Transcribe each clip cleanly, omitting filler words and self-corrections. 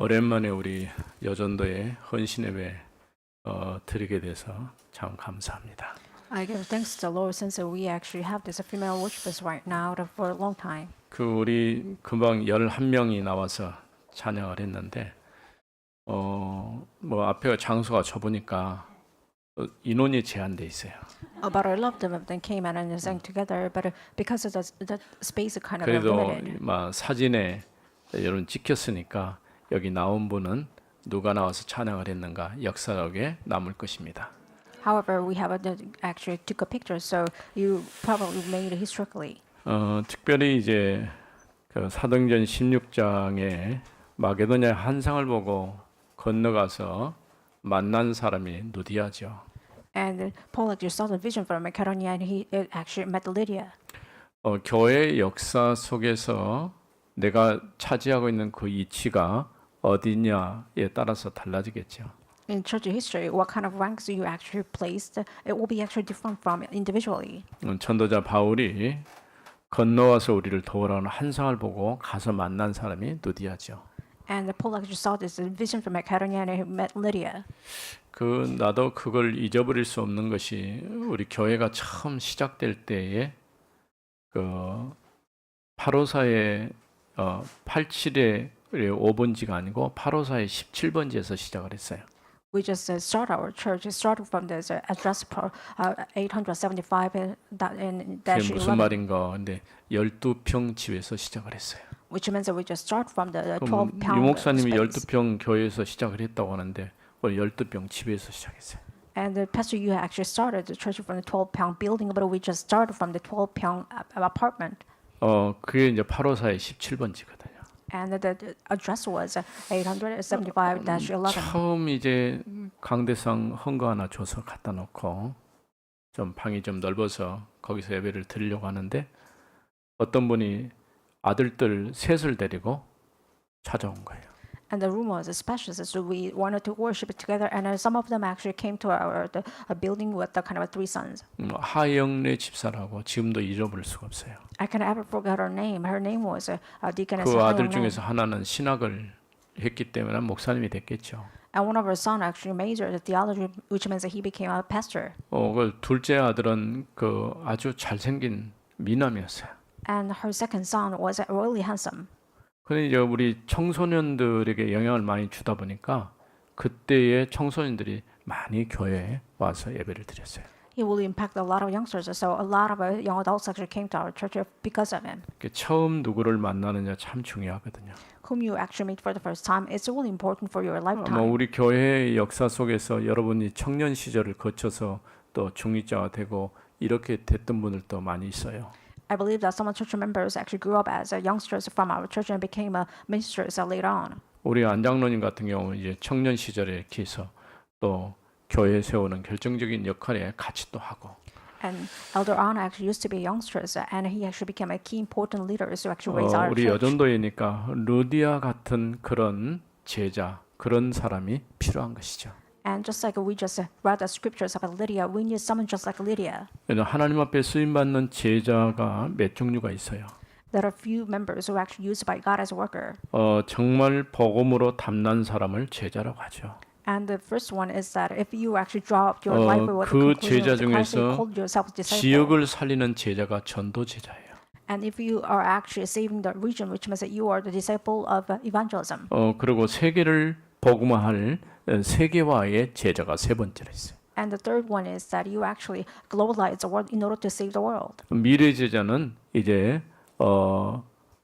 오랜만에 우리 여전도에 헌신 예배 드리게 돼서 참 감사합니다. I give thanks to the Lord since we actually have this female worshipers right now for a long time. 우리 금방 11명이 나와서 찬양을 했는데 뭐 앞에 장소가 좁으니까 인원이 제한돼 있어요. About 11 of them came and sang together, but because of the space is kind of 그래도 limited. 막 사진에 여러분 찍혔으니까 여기 나온 분은 누가 나와서 찬양을 했는가 역사에 남을 것입니다. However, we have actually took a picture, so you probably made it historically. 특별히 이제 그 사도행전 16장에 마게도냐 한상을 보고 건너가서 만난 사람이 누디아죠. And Paul actually saw the vision from Macedonia, and he actually met Lydia. 교회 역사 속에서 내가 차지하고 있는 그 위치가 어디냐에 따라서 달라지겠죠. In church history, what kind of ranks you actually placed, it will be actually different from individually. 전도자 바울이 건너와서 우리를 도우라는 한상을 보고 가서 만난 사람이 누디아죠. And Paul actually saw this vision from Macedonia, and he met Lydia. 나도 그걸 잊어버릴 수 없는 것이 우리 교회가 처음 시작될 때에 그 854의 87의 5번지가 아니고 854의 17번지에서 시작을 했어요. We just start our church. It started from this address 875 and 그게 dash 무슨 11, 말인가? 근데 12평 집에서 시작을 했어요. which means that we just start from the 그럼 12 pound 유 목사님이 space. 12평 교회에서 시작을 했다고 하는데 오늘 12평 집에서 시작했어요. And the pastor, you actually started the church from the 12-pound building, but we just started from the 12-pound apartment. 그게 이제 854의 17번지거든요. And the address was 875-11. 처음 이제 강대상 헌거 하나 줘서 갖다 놓고 좀 방이 좀 넓어서 거기서 예배를 드리려고 하는데 어떤 분이 아들들 셋을 데리고 찾아온 거예요. And the room was spacious, so we wanted to worship together. And some of them actually came to a building with the kind of three sons. 하영래 집사라고 지금도 잊어버릴 수가 없어요. I can never forget her name. Her name was Deaconess 그 아들 Hayoung. 중에서 하나는 신학을 했기 때문에 목사님이 됐겠죠. And one of her sons actually majored in theology, which means that he became a pastor. 그 둘째 아들은 그 아주 잘생긴 미남이었어요. And her second son was really handsome. 근데 이제 우리 청소년들에게 영향을 많이 주다 보니까 그때의 청소년들이 많이 교회에 와서 예배를 드렸어요. He will impact a lot of youngsters, so a lot of young adults actually came to our church because of him. 처음 누구를 만나느냐 참 중요하거든요. Whom you actually meet for the first time, it's really important for your lifetime. 우리 교회의 역사 속에서 여러분이 청년 시절을 거쳐서 또 중직자가 되고 이렇게 됐던 분들도 많이 있어요. I believe that some church members actually grew up as youngsters from our church and became ministers later on. 우리 안장로님 같은 경우 이제 청년 시절에 이렇게 해서 또 교회 세우는 결정적인 역할에 같이 또 하고. And Elder Anna actually used to be youngsters, and he actually became a key important leader to actually raise our 우리 church. 여전도이니까 루디아 같은 그런 제자, 그런 사람이 필요한 것이죠. And just like we just read the scriptures about Lydia, we need someone just like Lydia. 하나님 앞에 쓰임 받는 제자가 몇 종류가 있어요. There are few members who are actually used by God as a worker. 정말 복음으로 담난 사람을 제자라고 하죠. And the first one is that if you actually draw up your life with the 그 conclusion 제자 of the Christ, you 중에서 call yourself a disciple. 지역을 살리는 제자가 전도 제자예요. And if you are actually saving the region, which means that you are the disciple of evangelism. 그리고 세계를 복음화할 세계화의 제자가 세 번째로 있어요. And the third one is that you actually globalize the world in order to save the world. 미래 제자는 이제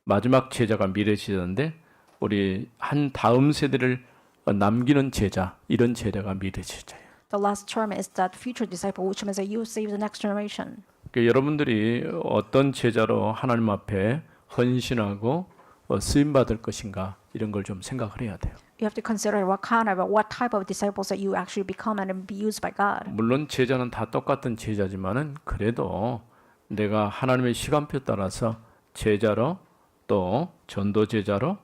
마지막 제자가 미래 제자인데 우리 한 다음 세대를 남기는 제자, 이런 제자가 미래 제자예요. The last term is that future disciple, which means that you save the next generation. 그러니까 여러분들이 어떤 제자로 하나님 앞에 헌신하고 쓰임 받을 것인가 이런 걸 좀 생각을 해야 돼요. You have to consider what type of disciples that you actually become and be used by God. 물론 제자는 다 똑같은 제자지만은 그래도 내가 하나님의 시간표 따라서 제자로 또 전도 제자로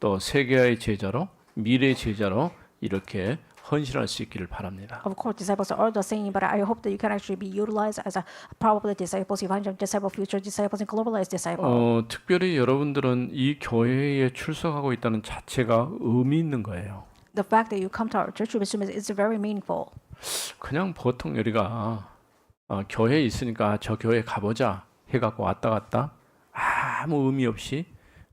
또 세계화의 제자로 미래 제자로 이렇게 헌신할 수 있기를 바랍니다. Of course, disciples are the same, but I hope that you can actually be utilized as a probably disciples, evangelical disciple, future disciples, and globalized disciple. 특별히 여러분들은 이 교회에 출석하고 있다는 자체가 의미 있는 거예요. The fact that you come to our church is very meaningful. 그냥 보통 우리가 교회에 있으니까 저 교회 가보자 해갖고 왔다 갔다 아무 의미 없이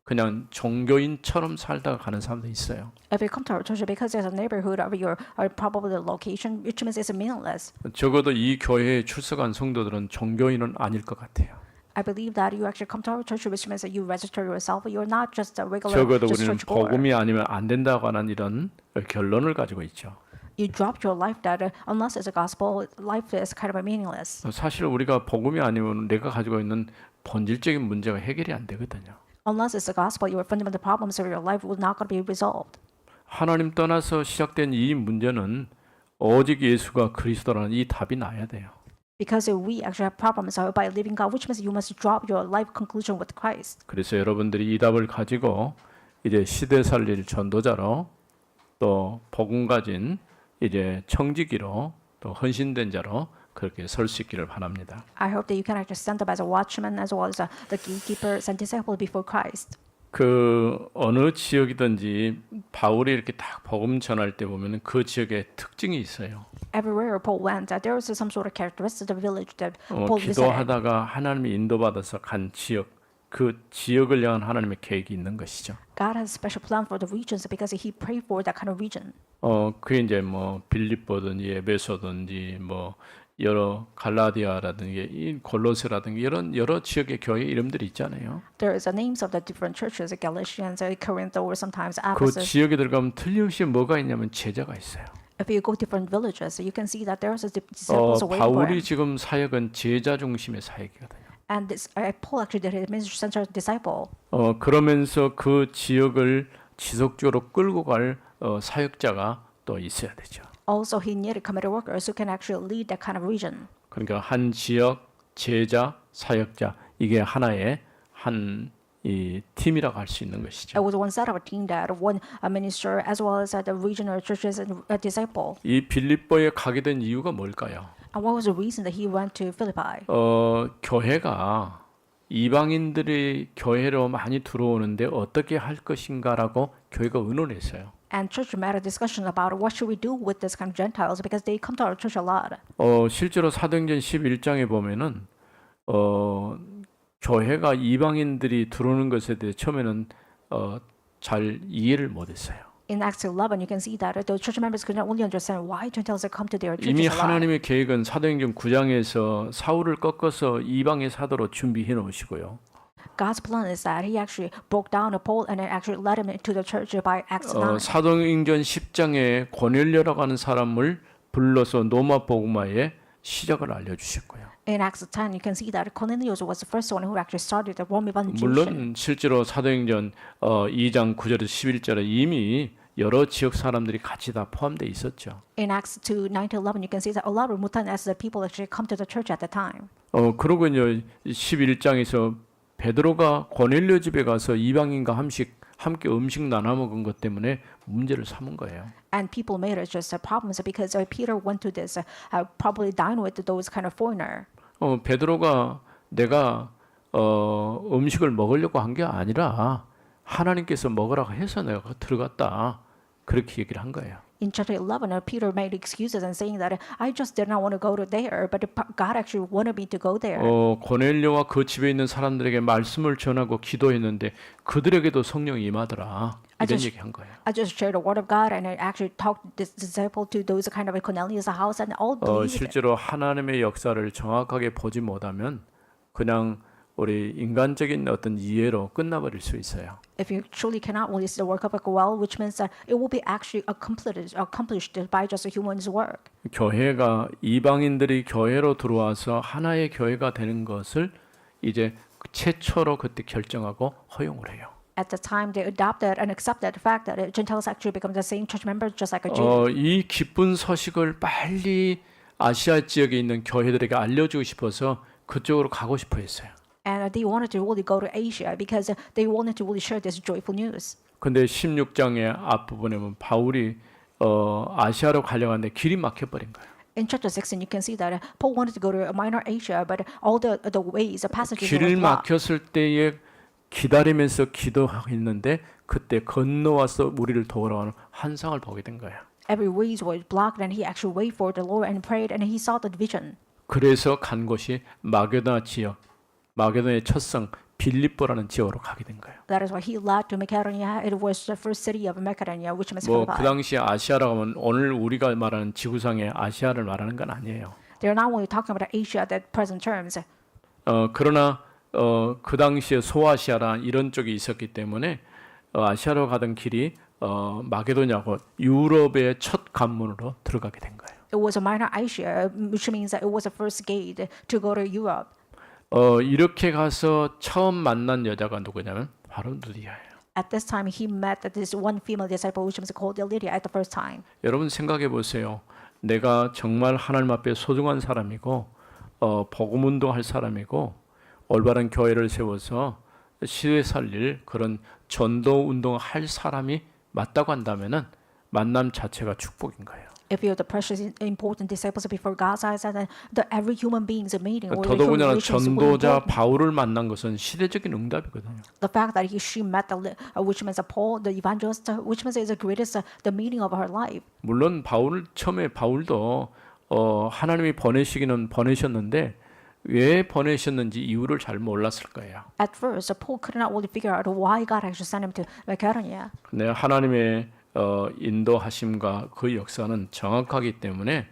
그냥 종교인처럼 살다가 가는 사람도 있어요. If you come to our church because there's a neighborhood of your or probably the location, which means it's meaningless. 적어도 이 교회에 출석한 성도들은 종교인은 아닐 것 같아요. I believe that you actually come to our church, which means that you register yourself. You're not just a regular 적어도 just 우리는 church goer. 복음이 아니면 안 된다고 하는 이런 결론을 가지고 있죠. You dropped your life that unless it's a gospel, life is kind of meaningless. 사실 우리가 복음이 아니면 내가 가지고 있는 본질적인 문제가 해결이 안 되거든요. Unless it's the gospel, your fundamental problems of your life will not going to be resolved. 하나님 떠나서 시작된 이 문제는 오직 예수가 그리스도라는 이 답이 나야 돼요. Because we actually have problems by living God, which means you must drop your life conclusion with Christ. 그래서 여러분들이 이 답을 가지고 이제 시대 살릴 전도자로 또 복음 가진 이제 청지기로 또 헌신된 자로 그렇게 설 수 있기를 바랍니다. I hope that you can actually stand up as a watchman as well as the gatekeepers and disciple before Christ. 그 어느 지역이든지 바울이 이렇게 딱 복음 전할 때 보면은 그 지역에 특징이 있어요. Everywhere Paul went, there was some sort of characteristic of the village that Paul visited. 기도하다가 하나님이 인도받아서 간 지역, 그 지역을 향한 하나님의 계획이 있는 것이죠. God has a special plan for the regions because He prayed for that kind of region. 그게 이제 뭐 빌립보든지 에베소든지 뭐 여러 갈라디아라든지 이 골로새라든지 이런 여러 지역의 교회 이름들이 있잖아요. There is the names of the different churches, Galatians, Corinth, or sometimes 그 Ephesus. 지역에 들어가면 틀림없이 뭐가 있냐면 제자가 있어요. If you go to different villages, you can see that there is a disciples away for 바울이 him. 지금 사역은 제자 중심의 사역이거든요. And this, Paul actually did his ministry center disciple. 그러면서 그 지역을 지속적으로 끌고 갈 사역자가 또 있어야 되죠. Also, he needed committed workers who can actually lead that kind of region. 그러니까 한 지역 제자 사역자 이게 하나의 한 이 팀이라고 할 수 있는 것이죠. It was one set of a team that one minister as well as the regional churches and a disciple. 이 빌립보에 가게 된 이유가 뭘까요? And what was the reason that he went to Philippi? 교회가 이방인들이 교회로 많이 들어오는데 어떻게 할 것인가라고 교회가 의논했어요. And church made a discussion about what should we do with this kind of Gentiles because they come to our church a lot. 실제로 사도행전 11장에 보면은 교회가 이방인들이 들어오는 것에 대해 처음에는 잘 이해를 못했어요. In Acts 11, you can see that the church members could not only understand why Gentiles had come to their 이미 churches a lot. 하나님의 계획은 사도행전 9장에서 사울을 꺾어서 이방의 사도로 준비해 놓으시고요. God's plan is that He actually broke down Paul and actually led him into the church by Acts 9. 사도행전 10장에 고넬료라고 하는 사람을 불러서 로마 복음화의 시작을 알려주셨고요. In Acts 10, you can see that Cornelius was the first one who actually started the Rome evangelization. 물론 실제로 사도행전 2장 9절에서 11절에 이미 여러 지역 사람들이 같이 다 포함되어 있었죠. In Acts 2, 9 to 11, you can see that a lot of Mutan as the people actually come to the church at the time. 그러고 이제 11장에서 베드로가 고넬료 집에 가서 이방인과 함께 음식 나눠 먹은 것 때문에 문제를 삼은 거예요. And people made it just a problem because Peter went to this probably dine with those kind of foreigner. 베드로가 내가 음식을 먹으려고 한 게 아니라 하나님께서 먹으라고 해서 내가 들어갔다. 그렇게 얘기를 한 거예요. In chapter 11, Peter made excuses and saying that I just did not want to go to there, but God actually wanted me to go there. 고넬료와 그 집에 있는 사람들에게 말씀을 전하고 기도했는데 그들에게도 성령이 임하더라. 이런 얘기한 거예요. I just shared the word of God and I actually talked this disciple to those kind of Cornelius' house and all believed. 실제로 하나님의 역사를 정확하게 보지 못하면 그냥 우리 인간적인 어떤 이해로 끝나버릴 수 있어요. If you truly cannot release the work of God well, which means that it will be actually accomplished by just a human's work. 교회가 이방인들이 교회로 들어와서 하나의 교회가 되는 것을 이제 최초로 그때 결정하고 허용을 해요. At the time, they adopted and accepted the fact that Gentiles actually become the same church members just like a Jew. 이 기쁜 소식을 빨리 아시아 지역에 있는 교회들에게 알려주고 싶어서 그쪽으로 가고 싶어 했어요. And they wanted to really go to Asia because they wanted to really share this joyful news. 근데 16장의 앞부분에 보면 바울이 아시아로 가려고 하는데 길이 막혀버린 거예요. In chapter 16, you can see that Paul wanted to go to Minor Asia, but all the ways, the passages were 길 blocked. 막혔을 때에 기다리면서 기도했는데 그때 건너와서 우리를 도우러 하는 환상을 보게 된 거예요. Every ways was blocked, and he actually waited for the Lord and prayed, and he saw the vision. 그래서 간 곳이 마게도나 지역, 마게도나의 첫성 빌립보라는 지역으로 가게 된 거예요. That is why he led to Macedonia. It was the first city of Macedonia, which was 뭐 그 Philippi. 당시 아시아라고 하면 오늘 우리가 말하는 지구상의 아시아를 말하는 건 아니에요. They're not only talking about Asia at present terms. 그러나 그 당시에 소아시아라 이런 쪽이 있었기 때문에 아시아로 가던 길이 마게도냐고 유럽의 첫 관문으로 들어가게 된 거예요. It was a Minor Asia, which means that it was the first gate to go to Europe. 이렇게 가서 처음 만난 여자가 누구냐면 바로 누디아예요. At this time, he met this one female disciple, which was called Lydia, at the first time. 여러분 생각해 보세요. 내가 정말 하나님 앞에 소중한 사람이고 복음 운동할 사람이고 올바른 교회를 세워서 시대 살릴 그런 전도 운동을 할 사람이 맞다고 한다면은 만남 자체가 축복인 거예요. If you're the precious, important disciples before God's eyes, and every human being's meeting, or the human 더더군다나 relations will 전도자 important. 바울을 만난 것은 시대적인 응답이거든요. The fact that she met which means Paul, the evangelist, which means is the greatest, the meaning of her life. 물론 처음에 바울도 하나님이 보내시기는 보내셨는데 왜 보내셨는지 이유를 잘 몰랐을 거예요. At first, Paul could not really figure out why God actually sent him to Macedonia. 근데 하나님의 인도하심과 그 역사는 정확하기 때문에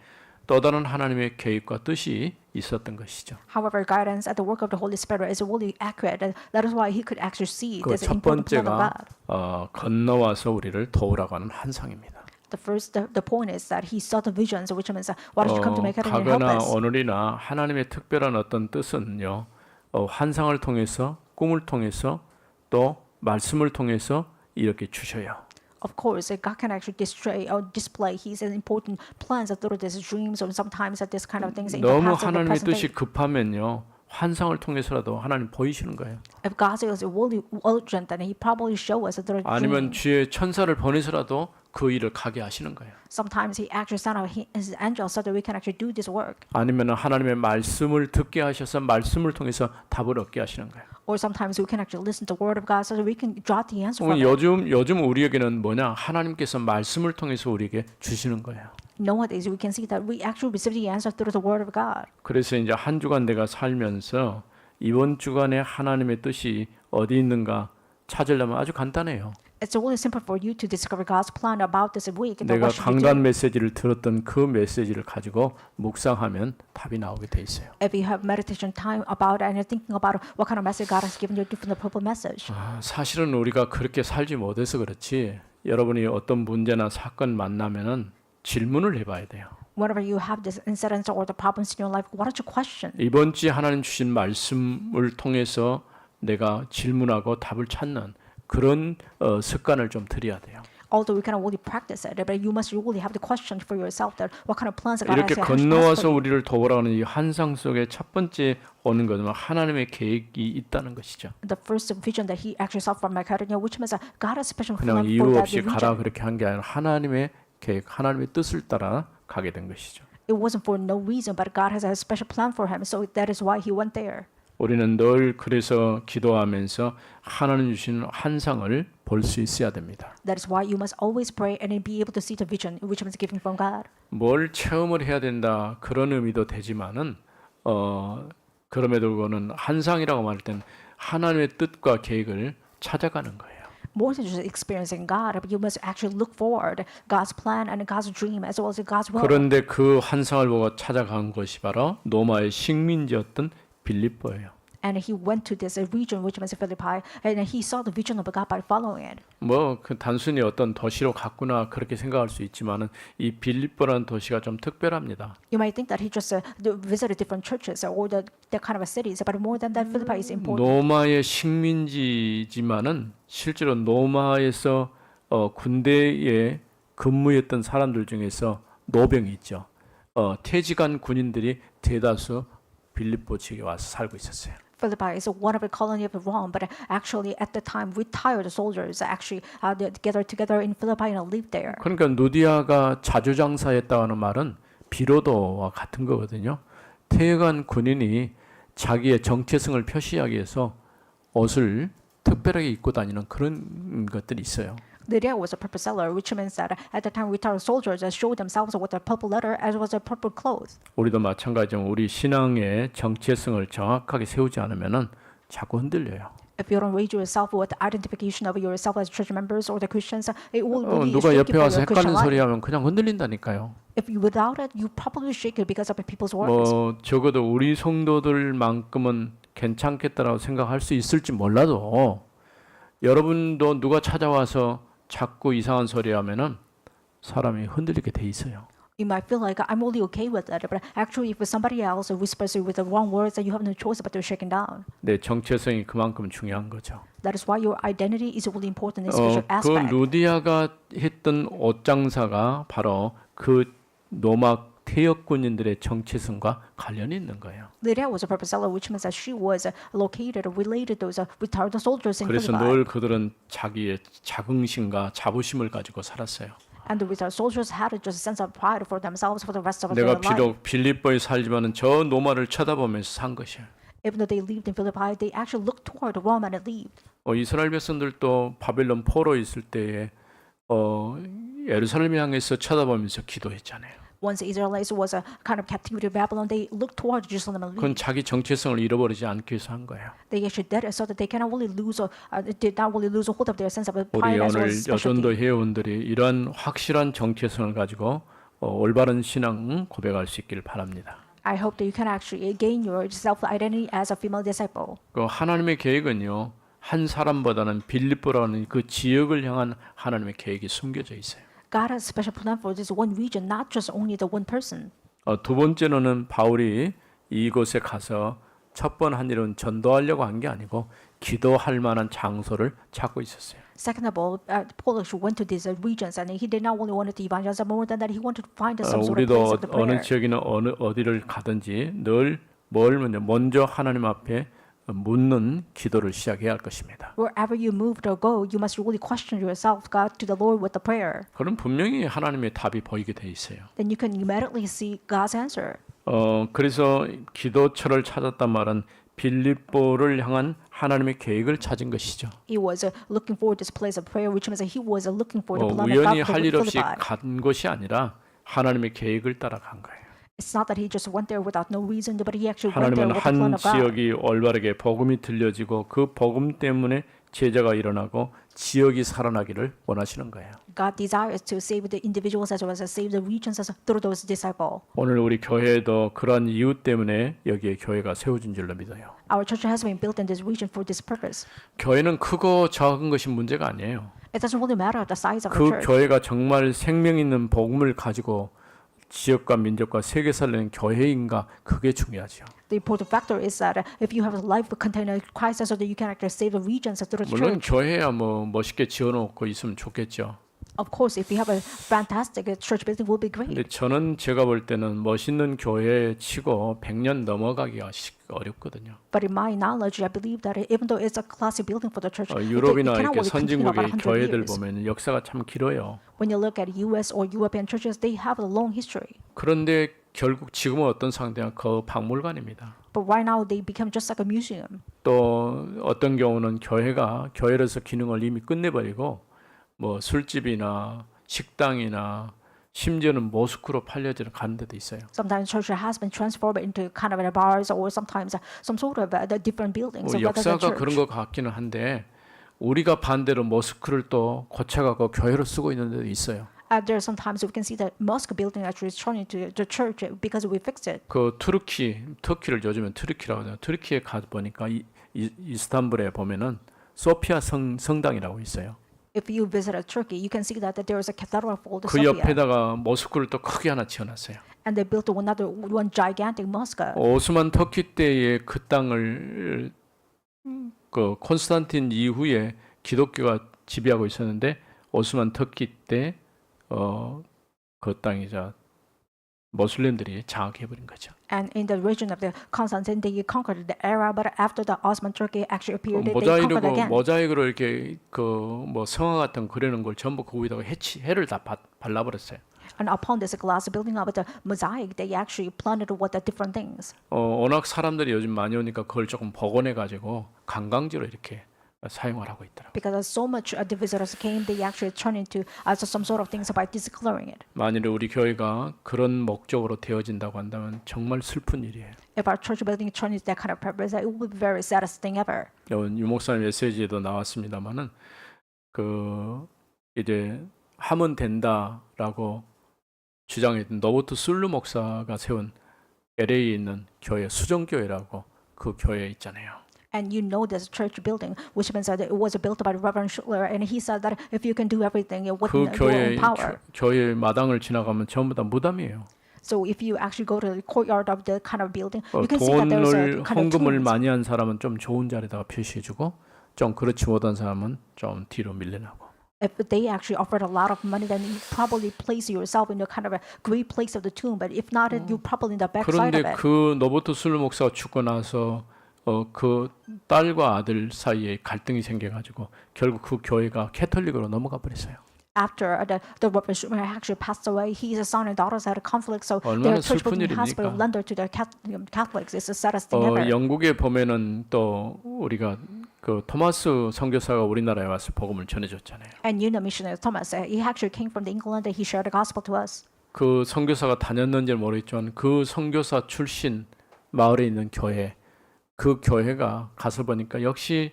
또 다른 하나님의 계획과 뜻이 있었던 것이죠. However, guidance at the work of the Holy Spirit is really accurate. And that is why he could actually see 그 this 첫 important plan of 번째가 God. 건너와서 우리를 도우라고 하는 환상입니다. The point is that he saw the visions, which means why don't you come to Macedonia and help 가거나 us? 오늘이나 하나님의 특별한 어떤 뜻은요, 환상을 통해서, 꿈을 통해서, 또 말씀을 통해서 이렇게 주셔요. Of course, God can actually display His important plans through these dreams, or sometimes this kind of things in the 너무 past and the 하나님의 present 뜻이 day. 급하면요, 환상을 통해서라도 하나님 보이시는 거예요. If God is really urgent, then He probably show us through 아니면 dream. 주의 천사를 보내서라도 그 일을 가게 하시는 거예요. Sometimes He actually sent out His angels so that we can actually do this work. 아니면 하나님의 말씀을 듣게 하셔서 말씀을 통해서 답을 얻게 하시는 거예요. Or sometimes we can actually listen to the word of God so that we can draw the answer from it. 요즘 우리에게는 뭐냐? 하나님께서 말씀을 통해서 우리에게 주시는 거예요. Nowadays, we can see that we actually receive the answer through the word of God. 그래서 이제 한 주간 내가 살면서 이번 주간에 하나님의 뜻이 어디 있는가 찾으려면 아주 간단해요. It's really simple for you to discover God's plan about this week. 내가 What should you 강단 do? 메시지를 들었던 그 메시지를 가지고 묵상하면 답이 나오게 돼 있어요. If you have meditation time about it and you're thinking about what kind of message God has given you from the purple message. 사실은 우리가 그렇게 살지 못해서 그렇지 여러분이 어떤 문제나 사건 만나면은 질문을 해봐야 돼요. Whenever you have this incidents or the problems in your life, what are your questions? 이번 주에 하나님 주신 말씀을 통해서 내가 질문하고 답을 찾는 그런 습관을 좀 들여야 돼요. Although we cannot really practice it, but you must really have the question for yourself that what kind of plans God 이렇게 has 건너와서 for you. 우리를 도우라는 이 환상 속에 첫 번째 오는 것은 하나님의 계획이 있다는 것이죠. The first vision that he actually saw from Macedonia, which means that God has a special 그냥 plan for 이유 that 없이 가라 region. 그렇게 한 게 아니라 하나님의 계획, 하나님의 뜻을 따라 가게 된 것이죠. It wasn't for no reason, but God has a special plan for him, so that is why he went there. 우리는 늘 그래서 기도하면서 하나님 주신 환상을 볼 수 있어야 됩니다. That is why you must always pray and be able to see the vision, which is given from God. 뭘 체험을 해야 된다 그런 의미도 되지만은 그럼에도 불구하고 환상이라고 말할 땐 하나님의 뜻과 계획을 찾아가는 거예요. More than just experiencing God, but you must actually look forward God's plan and God's dream as well as God's will. 그런데 그 환상을 보고 찾아간 것이 바로 로마의 식민지였던 빌립보예요. And he went to this region, which was Philippi, and he saw the vision of God by following it. 뭐 그 단순히 어떤 도시로 갔구나 그렇게 생각할 수 있지만은 이 빌립보라는 도시가 좀 특별합니다. You might think that he just visited different churches or that kind of cities, but more than that, Philippi is important. 로마의 식민지지만은 실제로 로마에서 군대에 근무했던 사람들 중에서 노병이 있죠. 퇴직한 군인들이 대다수 빌립보 지역에 와서 살고 있었어요. Philippi is one of the colony of Rome, but actually at the time retired soldiers actually they gathered together in Philippi and lived there. 그러니까 누디아가 자주장사했다는 말은 비로도와 같은 거거든요. 퇴역한 군인이 자기의 정체성을 표시하기 위해서 옷을 특별하게 입고 다니는 그런 것들이 있어요. Lydia was a purple seller, which means that at the time retired soldiers showed themselves with a purple letter as well as a purple clothes. 우리도 마찬가지로 우리 신앙의 정체성을 정확하게 세우지 않으면은 자꾸 흔들려요. If you don't raise yourself with identification of yourself as church members or the Christians, it will really 누가 shake 옆에 you for 와서 your Christian 헷갈리는 소리 life. 하면 그냥 흔들린다니까요. If you without it, you probably shake it because of people's words. 뭐 적어도 우리 성도들만큼은 괜찮겠다라고 생각할 수 있을지 몰라도 여러분도 누가 찾아와서 자꾸 이상한 소리 하면은 사람이 흔들리게 돼 있어요. You might feel like I'm only okay with it, but actually, if somebody else whispers you with the wrong words, then you have no choice but to shake it down. 내 정체성이 그만큼 중요한 거죠. That is why your identity is really important in spiritual 그 aspect. 루디아가 했던 옷 장사가 바로 그 노막 퇴역 군인들의 정체성과 관련이 있는 거예요. Lydia was a purple seller, which means that she was located related to those retired soldiers in 그래서 Philippi. 늘 그들은 자기의 자긍심과 자부심을 가지고 살았어요. And the retired soldiers had just a sense of pride for themselves for the rest of 내가 their life. 비록 빌립보에 살지만은 저 노마를 쳐다보면서 산 것이에요. Even though they lived in Philippi, they actually looked toward Rome and lived. 이스라엘 백성들도 바벨론 포로 있을 때에 예루살렘 향해서 쳐다보면서 기도했잖아요. Once the Israelites was a kind of captivity of Babylon, they looked toward Jerusalem and 그건 lived. 자기 정체성을 잃어버리지 않기 위해서 한 거예요. They actually did it so that they cannot really lose did not really lose a hold of their sense of 우리 pride as well 오늘 as 여전도 specialty. 회원들이 이러한 확실한 정체성을 가지고 올바른 신앙 고백할 수 있기를 바랍니다. I hope that you can actually gain your self-identity as a female disciple. 그 하나님의 계획은요, 한 사람보다는 빌립보라는 그 지역을 향한 하나님의 계획이 숨겨져 있어요. God has a special plan for this one region, not just only the one person. 두 번째로는 바울이 이곳에 가서 첫 번 한 일은 전도하려고 한 게 아니고 기도할 만한 장소를 찾고 있었어요. Second of all, Paul actually went to these regions, and he did not only want to evangelize, more than that he wanted to find some sort of place 우리도 of the 어느 prayer. 지역이나 어디를 가든지 늘 뭘 먼저 하나님 앞에 묻는 기도를 시작해야 할 것입니다. Wherever you move or go, you must really question yourself, God, to the Lord with the prayer. 그럼 분명히 하나님의 답이 보이게 돼 있어요. Then you can immediately see God's answer. 그래서 기도처를 찾았단 말은 빌립보를 향한 하나님의 계획을 찾은 것이죠. He was looking for this place of prayer, which means that he was looking for the plan of 우연히 God 할 for 일 없이 Philippi. 간 것이 아니라 하나님의 계획을 따라간 거예요. It's not that he just went there without no reason, but he actually went 하나님은 there with the plan 한 of God. 지역이 올바르게 복음이 들려지고 그 복음 때문에 제자가 일어나고 지역이 살아나기를 원하시는 거예요. God desires to save the individuals as well as save the regions through those disciples. 오늘 우리 교회도 그러한 이유 때문에 여기에 교회가 세워진 줄로 믿어요. Our church has been built in this region for this purpose. 교회는 크고 작은 것이 문제가 아니에요. It doesn't really matter the size of the 그 church. 교회가 정말 생명 있는 복음을 가지고 지역과 민족과 세계 살리는 교회인가 그게 중요하죠. The important factor is that if you have a life container Christ, so that you can actually save the regions through the 물론 church. 교회야 뭐 멋있게 지어놓고 있으면 좋겠죠. Of course, if you have a fantastic church building, will be great. 근데 저는 제가 볼 때는 멋있는 교회 치고 100년 넘어가기가 어렵거든요. But in my knowledge, I believe that even though it's a classic building for the church, 유럽이나 it cannot 이렇게 really continue about 선진국의 100 교회들 years. 보면 역사가 참 길어요. When you look at U.S. or European churches, they have a long history. 그런데 결국 지금은 어떤 상태냐? 그 박물관입니다. But right now, they become just like a museum. 또 어떤 경우는 교회가 교회로서 기능을 이미 끝내버리고 뭐 술집이나 식당이나 심지어는 모스크로 팔려지는 가는 데도 있어요. Sometimes church has been transformed into kind of bars or sometimes some sort of the different buildings. 뭐 rather than 역사가 그런 church. 것 같기는 한데 우리가 반대로 모스크를 또 고쳐갖고 교회로 쓰고 있는 데도 있어요. There sometimes we can see that mosque building actually is turning to the church because we fixed it. 그 터키를 요즘엔 트르키라고 하죠. 트르키에 가 보니까 이스탄불에 보면은 소피아 성당이라고 있어요. If you visit Turkey, you can see that there is a cathedral called 그 Sophia, 옆에다가 모스크를 또 크게 하나 지어놨어요. and they built one gigantic mosque. 오스만 터키 때의 그 땅을 그 콘스탄틴 이후에 기독교가 지배하고 있었는데 오스만 터키 때 그 땅이자 모슬렘들이 장악해버린 거죠. And in the region of the Constantine, they conquered the area, but after the Ottoman Turkey actually appeared, they conquered again. 모자이크로 이렇게 그 뭐 성화 같은 거 그리는 걸 전부 그 위에다가 해를 다 발라버렸어요. And upon this glass building up with the mosaic, they actually planted with the different things. 워낙 사람들이 요즘 많이 오니까 그걸 조금 복원해 가지고 관광지로 이렇게 사용을 하고 있더라고요. Because so much the visitors came, they actually turned into some sort of things by discoloring it. 만일에 우리 교회가 그런 목적으로 되어진다고 한다면 정말 슬픈 일이에요. If our church building turned into that kind of purpose, it would be the very saddest thing ever. 유 목사님 메시지에도 나왔습니다만은 그 이제 하면 된다라고 주장했던 노버트 술루 목사가 세운 LA에 있는 교회 수정교회라고 그 교회 있잖아요. And you know this church building, which means that it was built by Reverend Schuller, and he said that if you can do everything 그 within your 교회 own power. 교회 마당을 지나가면 전부 다 무덤이에요. So if you actually go to the courtyard of the kind of building, you can see that there's a 돈을 kind of 헌금을 tombs. 많이 한 사람은 좀 좋은 자리에다가 표시해주고 좀 그렇지 못한 사람은 좀 뒤로 밀려나고. If they actually offered a lot of money, then you probably place yourself in a kind of a great place of the tomb. But if not, you probably in the back side 그런데 of it. 그 노버트 술루 목사가 죽고 나서 그 딸과 아들 사이에 갈등이 생겨가지고 결국 그 교회가 캐톨릭으로 넘어가 버렸어요. After the Reverend Schuller actually passed away, his son and daughters had a conflict, so 얼마나 their church 슬픈 building has been 일입니까? rendered to the Catholics. It's the saddest thing ever. 영국에 보면은 또 우리가 그 토마스 선교사가 우리나라에 와서 복음을 전해줬잖아요. And you know, missionary Thomas, he actually came from England and he shared the gospel to us. 그 선교사가 다녔는지는 모르겠지만 그 선교사 출신 마을에 있는 교회 그 교회가 가서 보니까 역시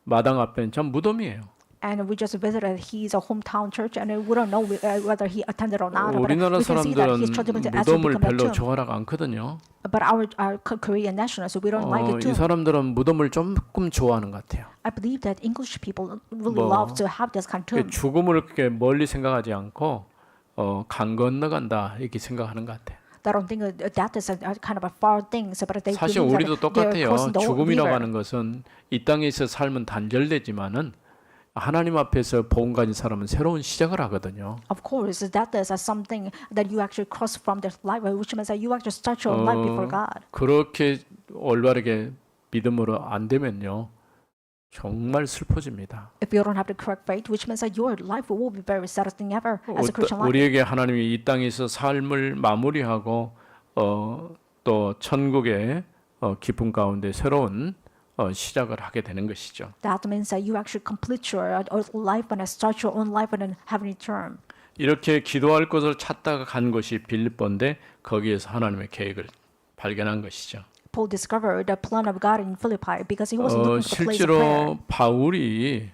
마당 앞에는 전 무덤이에요. And we just visited his hometown church, and we don't know whether he attended or not. But 우리나라 we can see that 사람들은 his church building actually 무덤을 become a 별로 tomb. 좋아하지 않거든요. But our Korean nationals, we don't like it 이 too. 사람들은 무덤을 조금 좋아하는 것 같아요. I believe that English people really 뭐, love to have this kind of tomb. 죽음을 그렇게 멀리 생각하지 않고 강 건너간다 이렇게 생각하는 것 같아요. They don't think that is a kind of a far thing, but they 사실 believe 우리도 that they're 똑같아요. crossing the 죽음이라고 river. 하는 것은 이 땅에서 삶은 단절되지만은 하나님 앞에서 복음 가진 사람은 새로운 시작을 하거든요. Of course, that is something that you actually cross from this life, which means that you actually start your life before God. 그렇게 올바르게 믿음으로 안 되면요. 정말 슬퍼집니다. If you don't have the correct faith, which means that your life will be very saddest thing ever as a Christian life. 우리에게 하나님이 이 땅에서 삶을 마무리하고 또 천국의 기쁨 가운데 새로운 시작을 하게 되는 것이죠. That means that you actually complete your life and start your own life in heavenly term. 이렇게 기도할 것을 찾다가 간 것이 빌립보인데 거기에서 하나님의 계획을 발견한 것이죠. Paul discovered the plan of God in Philippi because he was looking for the place of prayer. 실제로 바울이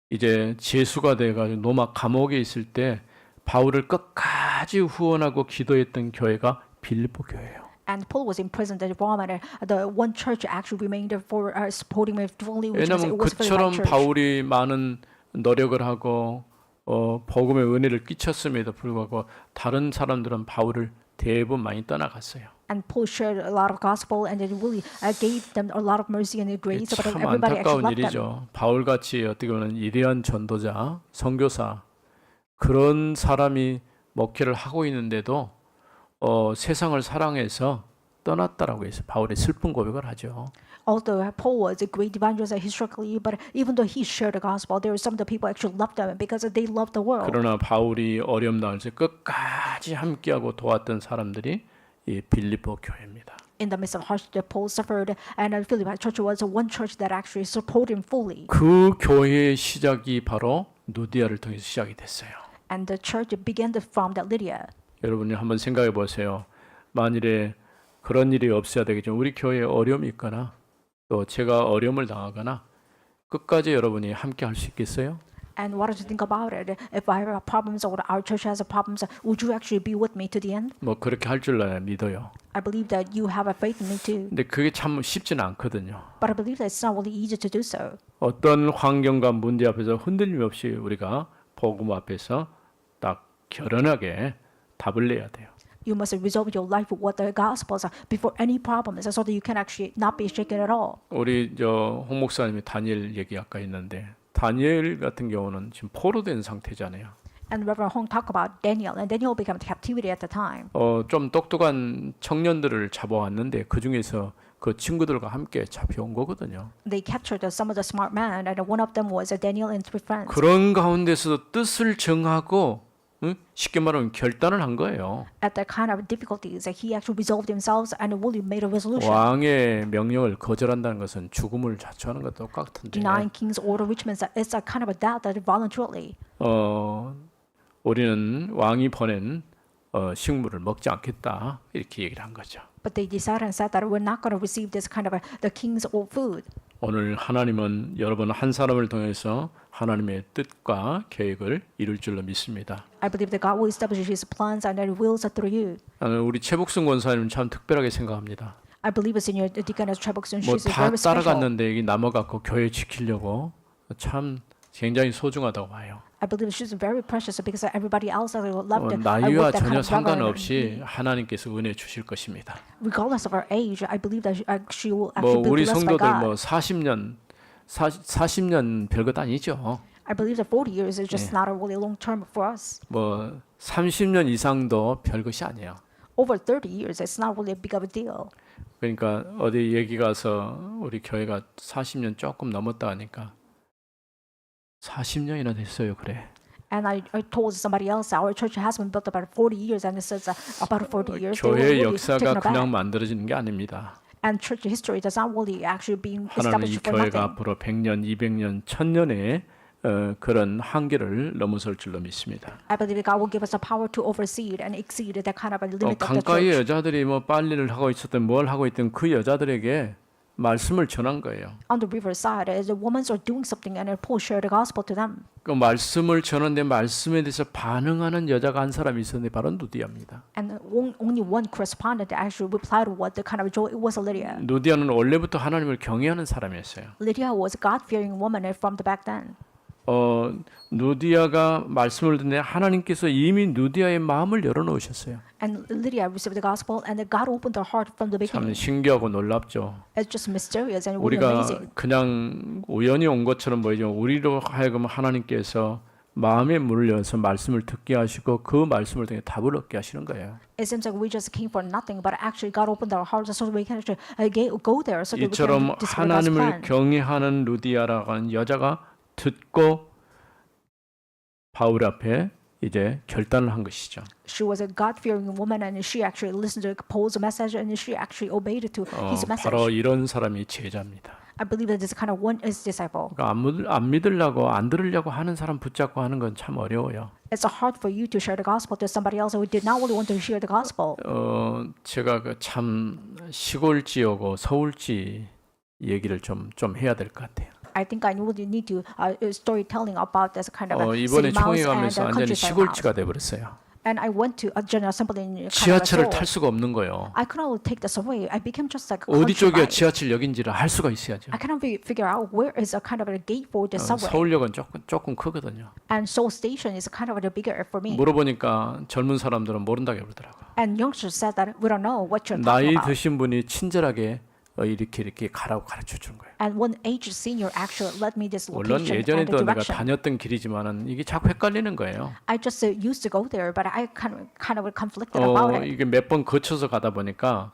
이제 제수가 돼가지고 로마 감옥에 있을 때 바울을 끝까지 후원하고 기도했던 교회가 빌립보 교회예요. And Paul was imprisoned at Rome, and the one church actually remained for supporting him fully, which means it 왜냐하면 was Philippi 그처럼 church. 바울이 많은 노력을 하고 복음의 은혜를 끼쳤음에도 불구하고 다른 사람들은 바울을 대부분 많이 떠나갔어요. And Paul shared a lot of gospel, and it really gave them a lot of mercy and grace. But 참 everybody 안타까운 actually left them. 일이죠. 바울같이 어떻게 보면 위대한 전도자, 선교사 그런 사람이 목회를 하고 있는데도 세상을 사랑해서 떠났다라고 해서 바울의 슬픈 고백을 하죠. Although Paul was a great evangelist historically, but even though he shared the gospel, there were some of the people actually left them because they loved the world. 그러나 바울이 어려움 당할 때 끝까지 함께하고 도왔던 사람들이 이 빌립보 교회입니다. In the midst of hardship, Paul suffered, and Philippi church was one church that actually supported him fully. 그 교회의 시작이 바로 누디아를 통해서 시작이 됐어요. And the church began from that Lydia. 여러분이 한번 생각해 보세요. 만일에 그런 일이 없어야 되겠죠. 우리 교회에 어려움이 있거나 또 제가 어려움을 당하거나 끝까지 여러분이 함께 할 수 있겠어요? And what did you think about it? If I have problems or our church has problems, would you actually be with me to the end? 뭐 그렇게 할 줄 믿어요. I believe that you have a faith in me too. 근데 그게 참 쉽지는 않거든요. But I believe that it's not really easy to do so. 어떤 환경과 문제 앞에서 흔들림 없이 우리가 복음 앞에서 딱 결연하게 답을 내야 돼요. You must resolve your life with what the gospels are before any problems, so that you can actually not be shaken at all. 우리 홍 목사님이 다니엘 얘기 아까 했는데 다니엘 같은 경우는 지금 포로된 상태잖아요. And Reverend Hong talked about Daniel, and Daniel became captivity at the time. 좀 똑똑한 청년들을 잡아왔는데 그 중에서 그 친구들과 함께 잡혀온 거거든요. They captured some of the smart men, and one of them was Daniel and three friends. 그런 가운데서 뜻을 정하고 쉽게 말하면 결단을 한 거예요. At that kind of difficulties, he actually resolved themselves and really made a resolution. 왕의 명령을 거절한다는 것은 죽음을 자초하는 것과 똑같은데 Denying king's order, which means that it's a kind of a doubt that voluntarily. 우리는 왕이 보낸 식물을 먹지 않겠다 이렇게 얘기를 한 거죠. But they decided and said that we're not going to receive this kind of the king's old food. 오늘 하나님은 여러분 한 사람을 통해서 하나님의 뜻과 계획을 이룰 줄로 믿습니다. I believe that God will establish His plans and that He wills through you. 나는 우리 최복순 권사님 참 특별하게 생각합니다. I believe as Senior Deaconess Trebokson, 뭐 she's 다 very special. 따라갔는데 여기 남아갖고 교회 지키려고 참 굉장히 소중하다고 봐요. I believe she's very precious because everybody else that loved it. 나이와 전혀 상관없이 하나님께서 은혜 주실 것입니다. Regardless of her age, I believe that she will 뭐 actually be 우리 blessed by 성도들 God. 뭐 40년 별것 아니죠. I believe that 40 years is just not a really long term for us. 뭐 30년 이상도 별것이 아니에요. Over 30 years, it's not really a big of a deal. 그러니까 어디 얘기 가서 우리 교회가 40년 조금 넘었다 하니까 40년이나 됐어요. 그래. And I told somebody else our church has been built about 40 years, and it says about 40 years. they were 교회 really 역사가 taken 그냥 aback. 만들어지는 게 아닙니다. And church history does not really actually being 하나님은 이 established for 교회가 nothing. 앞으로 100년, 200년, 1000년의 그런 한계를 넘어설 줄로 믿습니다. I believe God will give us the power to oversee it and exceed that kind of a limit of the 강가의 church. 여자들이 뭐 빨래를 하고 있었든 뭘 하고 있든 그 여자들에게 말씀을 전한 거예요. On the riverside, as the women are doing something, and Paul shared the gospel to them. 그 말씀을 전하는데 말씀에 대해서 반응하는 여자가 한 사람이 있었는데 바로 누디아입니다. And only one correspondent actually replied what the kind of joy it was Lydia. 누디아는 원래부터 하나님을 경외하는 사람이었어요. Lydia was a God-fearing woman from the back then. 누디아가 말씀을 듣는데 하나님께서 이미 누디아의 마음을 열어놓으셨어요. And Lydia received the gospel, and God opened her heart from the 참 beginning. 신기하고 놀랍죠. It's just mysterious and really 우리가 amazing. 그냥 우연히 온 것처럼 보이지만 우리로 하여금 하나님께서 마음에 문을 열어서 말씀을 듣게 하시고 그 말씀을 통해 답을 얻게 하시는 거예요. It seems like we just came for nothing, but actually God opened our hearts so we can actually go there, so that we 이처럼 can discover God's 하나님을 plan. 경외하는 루디아라고 하는 여자가 듣고 바울 앞에 이제 결단을 한 것이죠. She was a God-fearing woman, and she actually listened to Paul's message, and she actually obeyed to his message. 바로 이런 사람이 제자입니다. I believe that this kind of one is disciple. 그러니까 안 믿으려고 안 들으려고 하는 사람 붙잡고 하는 건 참 어려워요. It's hard for you to share the gospel to somebody else who did not really want to hear the gospel. 제가 그 참 시골지하고 서울지 얘기를 좀 해야 될 것 같아요. I think I really need to storytelling about this kind of 이번에 city mouse 총회 and 가면서 완전히 countryside mouse. 시골지가 돼버렸어요. And I went to a general assembly in kind of a 지하철을 Seoul. 탈 수가 없는 거예요. I couldn't take the subway. I became just like a 어디 쪽이야 countryside. 지하철역인지를 알 수가 있어야죠. I cannot figure out where is a kind of a gate for the subway. 서울역은 조금 크거든요. And Seoul Station is kind of a bigger for me. 물어보니까 젊은 사람들은 모른다고 그러더라고요. And youngsters said that we don't know what you're 나이 talking about. 드신 분이 친절하게 이렇게 가라고 가르쳐 주는 거예요. And one aged senior actually led me this 물론 location and the 예전에도 내가 direction. 다녔던 길이지만은 이게 자꾸 헷갈리는 거예요. I just used to go there, but I kind of conflicted about it. 이게 몇 번 거쳐서 가다 보니까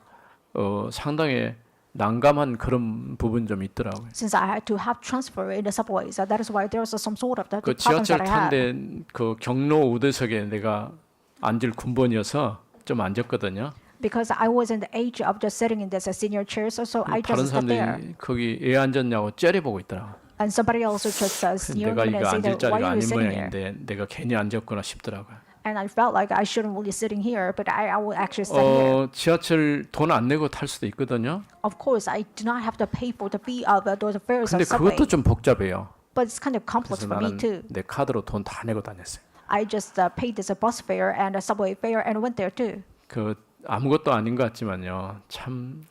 상당히 난감한 그런 부분 좀 있더라고요. Since I had to have transfer in the subways, that is why there was some sort of 그 problems 지하철 that I had. 탄데 그 경로 우대석에 내가 앉을 군번이어서 좀 앉았거든요. Because I was in the age of just sitting in this senior chairs, so I 다른 just sat there. 사람들이 거기 왜 앉았냐고 째려보고 있더라고. And somebody else just sneered 내가 me and 이거 said, 앉을 "Why 자리가 are you 아닌 sitting here?" 모양인데 내가 괜히 앉았구나 싶더라고요. And I felt like I shouldn't really sitting here, but I will actually sit here. 지하철 돈 안 내고 탈 수도 있거든요. Of course, I do not have to pay for the fee of the fares 근데 of subway, 그것도 좀 복잡해요. but it's kind of complex 그래서 for me 나는 too. 내 카드로 돈 다 내고 다녔어요. I just paid this bus fare and a subway fare and went there too. 그 아무것도 아닌 것 같지만요. 참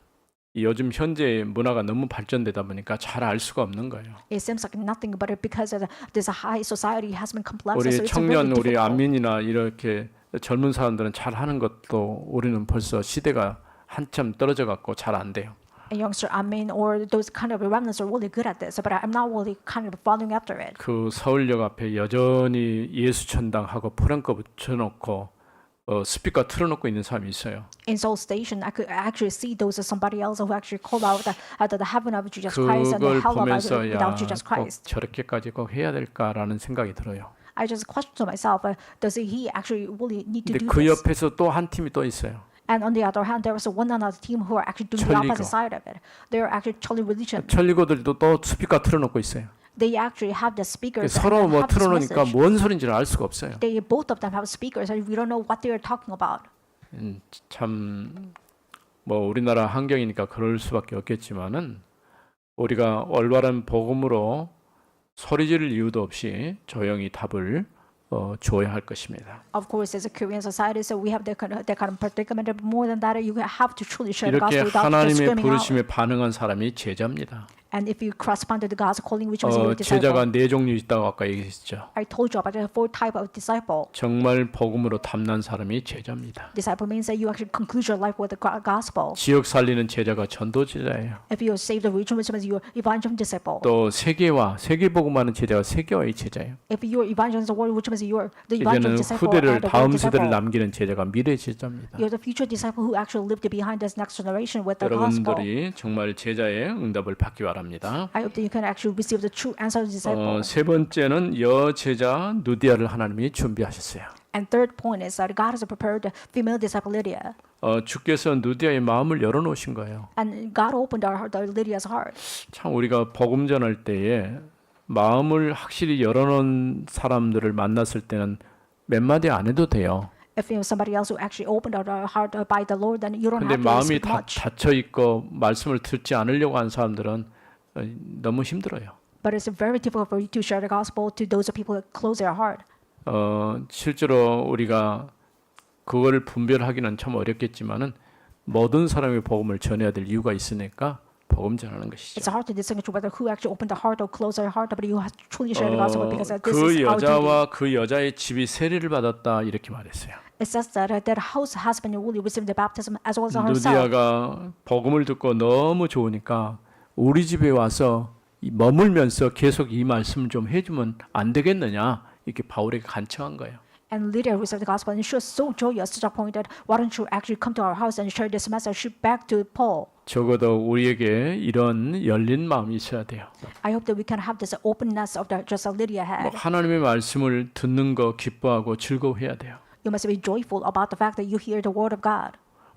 요즘 현재 문화가 너무 발전되다 보니까 잘 알 수가 없는 거예요. It seems like nothing, but because this high society has been complex, 우리 so it's 청년, really 우리 difficult. 안민이나 이렇게 젊은 사람들은 잘 하는 것도 우리는 벌써 시대가 한참 떨어져 갖고 잘 안 돼요. A youngster, I mean, or those kind of remnants are really good at this, but I'm not really kind of following after it. 그 서울역 앞에 여전히 예수천당하고 포랑거 붙여놓고 스피커 틀어놓고 있는 사람이 있어요. In Seoul Station, I could actually see those as somebody else who actually called out the heaven of Jesus Christ and the 그걸 hell of 보면서 without Jesus 꼭 Christ. 저렇게까지 꼭 해야 될까라는 생각이 들어요. I just question to myself, does he actually really need to 근데 do 그 this? 옆에서 또 한 팀이 또 있어요. And on the other hand, there was one another team who are actually doing the 천리고. opposite side of it. They are actually Choli religion. 천리고들도 또 스피커 틀어놓고 있어요. They actually have the speakers. 서로 and 뭐 have this 틀어놓으니까 message. 뭔 소린지를 알 수가 없어요. They both of them have speakers, and we don't know what they are talking about. 참 뭐 우리나라 환경이니까 그럴 수밖에 없겠지만은 우리가 올바른 복음으로 소리 지를 이유도 없이 조용히 답을 줘야 할 것입니다. Of course, as a Korean society, so we have that kind of predicament. But more than that, you have to truly share the 이렇게 gospel without just 하나님의 screaming out. 부르심에 반응한 사람이 제자입니다. And if you correspond to the God's calling, which was your 제자가 disciple, 네 종류 있다고 아까 얘기했죠. I told you about the four type of disciple. 정말 복음으로 탐난 사람이 제자입니다. Disciple means that you actually conclude your life with the gospel. 지역 살리는 제자가 전도 제자예요. If you save the region, which means you're evangelism disciple. 또 세계 복음하는 제자가 세계화의 제자예요. If you're evangelizing the world, which means you're the 이제는 evangelist disciple. 후대를 and the 다음 world 세대를 disciple. 남기는 제자가 미래 제자입니다. You're the future disciple who actually lived behind this next generation with the gospel. 여러분들이 정말 제자의 응답을 받기 바랍니다. I hope that you can actually receive the true answer of the disciple. 세 번째는 여제자 누디아를 하나님이 준비하셨어요. And third point is that God has prepared the female disciple Lydia. 주께서 누디아의 마음을 열어놓으신 거예요. And God opened Lydia's heart. 참 우리가 복음 전할 때에 마음을 확실히 열어놓은 사람들을 만났을 때는 몇 마디 안 해도 돼요. If you know somebody else who actually opened their heart by the Lord, then you don't 근데 have to 마음이 speak much. 닫혀 있고 말씀을 듣지 않으려고 하는 사람들은 너무 힘들어요. But it's very difficult for you to share the gospel to those people who close their heart. 실제로 우리가 그거를 분별하기는 참 어렵겠지만은 모든 사람이 복음을 전해야 될 이유가 있으니까 복음 전하는 It's 것이죠. hard to distinguish whether who actually opened the heart or closed their heart, but you have to truly share the gospel because this 그 is our duty. 여자와 그 여자의 집이 세례를 받았다 이렇게 말했어요. It says that house has been really received the baptism as well as herself. 누디아가 복음을 듣고 너무 좋으니까 우리 집에 와서 머물면서 계속 이 말씀 좀 해주면 안 되겠느냐 이렇게 바울에게 간청한 거예요. And Lydia received the gospel, and she was so joyous to the point that why don't you actually come to our house and share this message back to Paul? 적어도 우리에게 이런 열린 마음이 있어야 돼요. I hope that we can have this openness of the just as Lydia 뭐 had. 하나님의 말씀을 듣는 거 기뻐하고 즐거워해야 돼요. You must be joyful about the fact that you hear the word of God.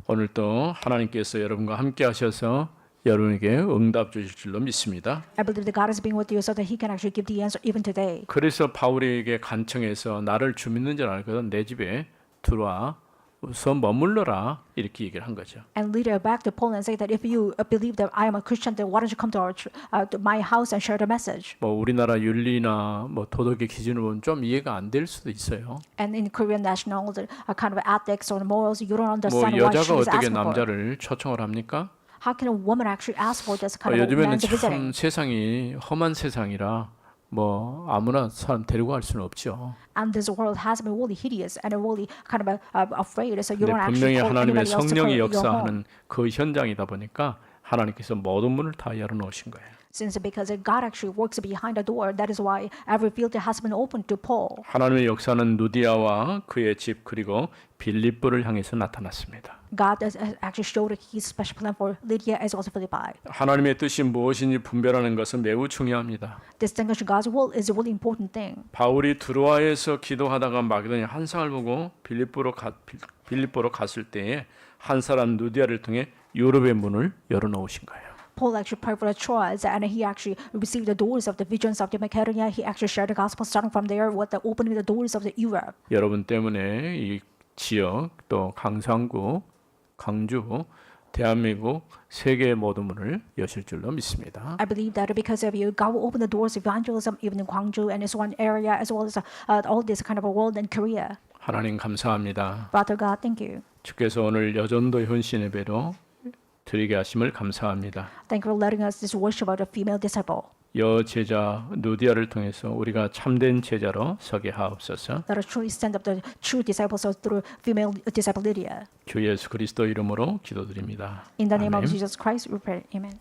오늘도 하나님께서 여러분과 함께 하셔서 여러분에게 응답 주실 줄로 믿습니다. I believe that God is being with you so that He can actually give the answer even today. 그래서 바울에게 간청해서 나를 주 믿는 줄 알거든 내 집에 들어와 우선 머물러라 이렇게 얘기를 한 거죠. And Lydia back to Paul and say that if you believe that I am a Christian, then why don't you come to to my house and share the message? 뭐 우리나라 윤리나 뭐 도덕의 기준을 보면 좀 이해가 안 될 수도 있어요. And in Korean national kind of ethics or morals, you don't 뭐 understand what she 여자가 was 어떻게 asking for. 남자를 초청을 합니까? How can a woman actually ask for this kind of 요즘에는 man's visiting? 참 세상이 험한 세상이라 뭐 아무나 사람 데리고 갈 수는 없죠. And this world has been really hideous and really kind of afraid, so you 근데 don't 분명히 actually call 하나님의 anybody else to 성령이 your home. 역사하는 그 현장이다 보니까 하나님께서 모든 문을 다 열어놓으신 거예요. Since because God actually works behind the door, that is why every field has been opened to Paul. 하나님의 역사는 누디아와 그의 집 그리고 빌립보를 향해서 나타났습니다. God has actually showed His special plan for Lydia as well as Philippi. 하나님의 뜻이 무엇인지 분별하는 것은 매우 중요합니다. Distinguishing God's will is a really important thing. 바울이 드로아에서 기도하다가 마게도냐 환상을 보고 빌립보로 갔을 때에 한 사람 누디아를 통해 유럽의 문을 열어놓으신 거예요. Paul actually prayed for the Troas, and he actually received the doors of the visions of the Macedonia. He actually shared the gospel starting from there with the opening the doors of the Europe. 여러분 때문에 이 지역 또 강상구, 강주, 대한민국 세계의 모든 문을 여실 줄로 믿습니다. I believe that because of you, God will open the doors of evangelism even in Gwangju and this one area, as well as all this kind of a world in Korea. 하나님 감사합니다. Father God, thank you. 주께서 오늘 여전도 현신 예배로 드리게 하심을 감사합니다. Thank you for letting us this worship of the female disciple. 여제자 누디아를 통해서 우리가 참된 제자로 서게 하옵소서. Let us truly stand up the true disciples through female disciple Lydia. 주 예수 그리스도 이름으로 기도드립니다. In the name of 아멘. Jesus Christ, we pray. Amen.